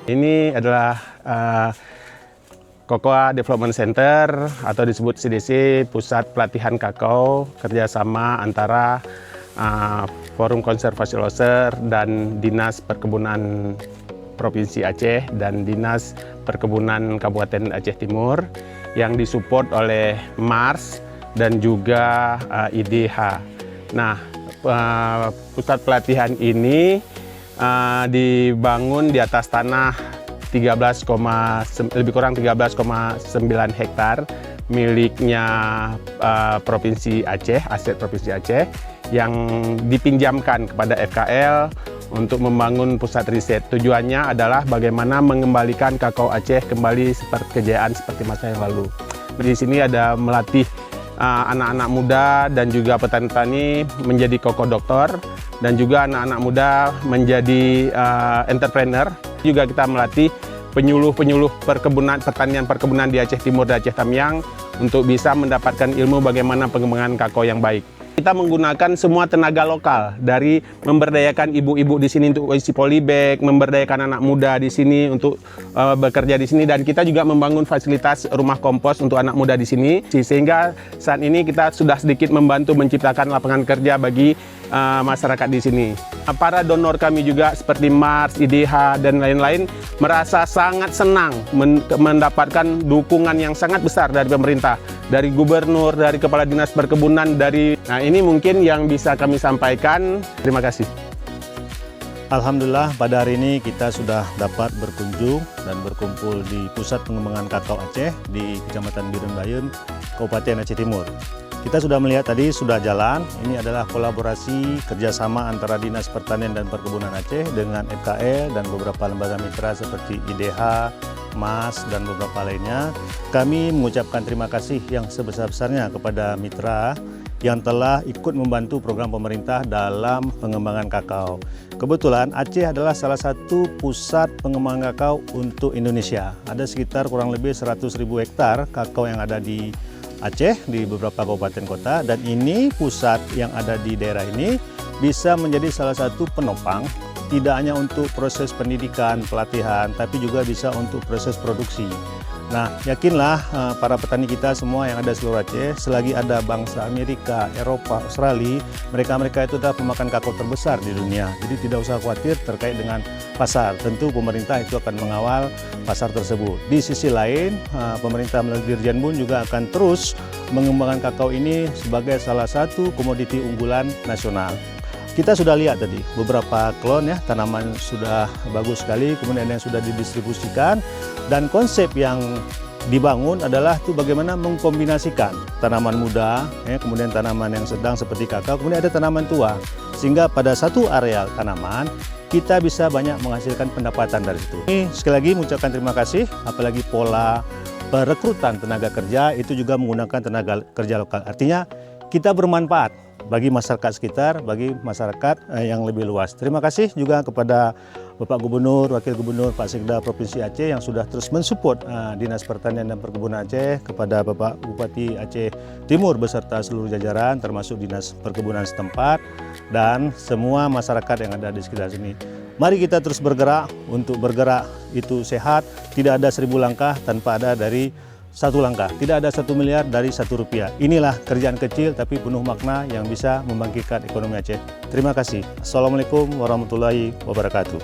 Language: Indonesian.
Ini adalah Cocoa Development Center atau disebut CDC, Pusat Pelatihan Kakao, kerjasama antara Forum Konservasi Loser dan Dinas Perkebunan Provinsi Aceh dan Dinas Perkebunan Kabupaten Aceh Timur yang disupport oleh MARS dan juga IDH. Nah, pusat pelatihan ini dibangun di atas tanah lebih kurang 13,9 hektar miliknya Provinsi Aceh, aset Provinsi Aceh yang dipinjamkan kepada FKL untuk membangun pusat riset. Tujuannya adalah bagaimana mengembalikan kakao Aceh kembali seperti kejayaan seperti masa yang lalu. Di sini ada melatih anak-anak muda dan juga petani-petani menjadi koko doktor dan juga anak-anak muda menjadi entrepreneur. Juga kita melatih penyuluh-penyuluh pertanian perkebunan di Aceh Timur dan Aceh Tamiang untuk bisa mendapatkan ilmu bagaimana pengembangan kakao yang baik. Kita menggunakan semua tenaga lokal, dari memberdayakan ibu-ibu di sini untuk isi polybag, memberdayakan anak muda di sini untuk bekerja di sini, dan kita juga membangun fasilitas rumah kompos untuk anak muda di sini, sehingga saat ini kita sudah sedikit membantu menciptakan lapangan kerja bagi masyarakat di sini. Para donor kami juga seperti MARS, IDH, dan lain-lain merasa sangat senang mendapatkan dukungan yang sangat besar dari pemerintah, dari gubernur, dari kepala dinas perkebunan, Nah, ini mungkin yang bisa kami sampaikan. Terima kasih. Alhamdulillah, pada hari ini kita sudah dapat berkunjung dan berkumpul di Pusat Pengembangan Kakao Aceh di Kecamatan Biren Bayun, Kabupaten Aceh Timur. Kita sudah melihat tadi sudah jalan, ini adalah kolaborasi kerjasama antara Dinas Pertanian dan Perkebunan Aceh dengan FKL dan beberapa lembaga mitra seperti IDH, MAS, dan beberapa lainnya. Kami mengucapkan terima kasih yang sebesar-besarnya kepada mitra yang telah ikut membantu program pemerintah dalam pengembangan kakao. Kebetulan Aceh adalah salah satu pusat pengembangan kakao untuk Indonesia. Ada sekitar kurang lebih 100.000 hektar kakao yang ada di Aceh, di beberapa kabupaten kota, dan ini pusat yang ada di daerah ini bisa menjadi salah satu penopang, tidak hanya untuk proses pendidikan, pelatihan, tapi juga bisa untuk proses produksi. Nah, yakinlah para petani kita semua yang ada di seluruh Aceh, selagi ada bangsa Amerika, Eropa, Australia, mereka itu adalah pemakan kakao terbesar di dunia. Jadi tidak usah khawatir terkait dengan pasar. Tentu pemerintah itu akan mengawal pasar tersebut. Di sisi lain, pemerintah melalui Dirjen BUN juga akan terus mengembangkan kakao ini sebagai salah satu komoditi unggulan nasional. Kita sudah lihat tadi beberapa klon ya, tanaman sudah bagus sekali, kemudian yang sudah didistribusikan, dan konsep yang dibangun adalah tuh bagaimana mengkombinasikan tanaman muda, ya, kemudian tanaman yang sedang seperti kakao, kemudian ada tanaman tua, sehingga pada satu areal tanaman kita bisa banyak menghasilkan pendapatan dari situ. Ini sekali lagi mengucapkan terima kasih, apalagi pola perekrutan tenaga kerja itu juga menggunakan tenaga kerja lokal. Artinya kita bermanfaat bagi masyarakat sekitar, bagi masyarakat yang lebih luas. Terima kasih juga kepada Bapak Gubernur, Wakil Gubernur, Pak Sekda Provinsi Aceh yang sudah terus mensupport Dinas Pertanian dan Perkebunan Aceh, kepada Bapak Bupati Aceh Timur beserta seluruh jajaran termasuk Dinas Perkebunan setempat dan semua masyarakat yang ada di sekitar sini. Mari kita terus bergerak, untuk bergerak itu sehat, tidak ada 1000 langkah tanpa ada dari 1 langkah, tidak ada 1 miliar dari 1 rupiah. Inilah kerjaan kecil tapi penuh makna yang bisa membangkitkan ekonomi Aceh. Terima kasih. Assalamualaikum warahmatullahi wabarakatuh.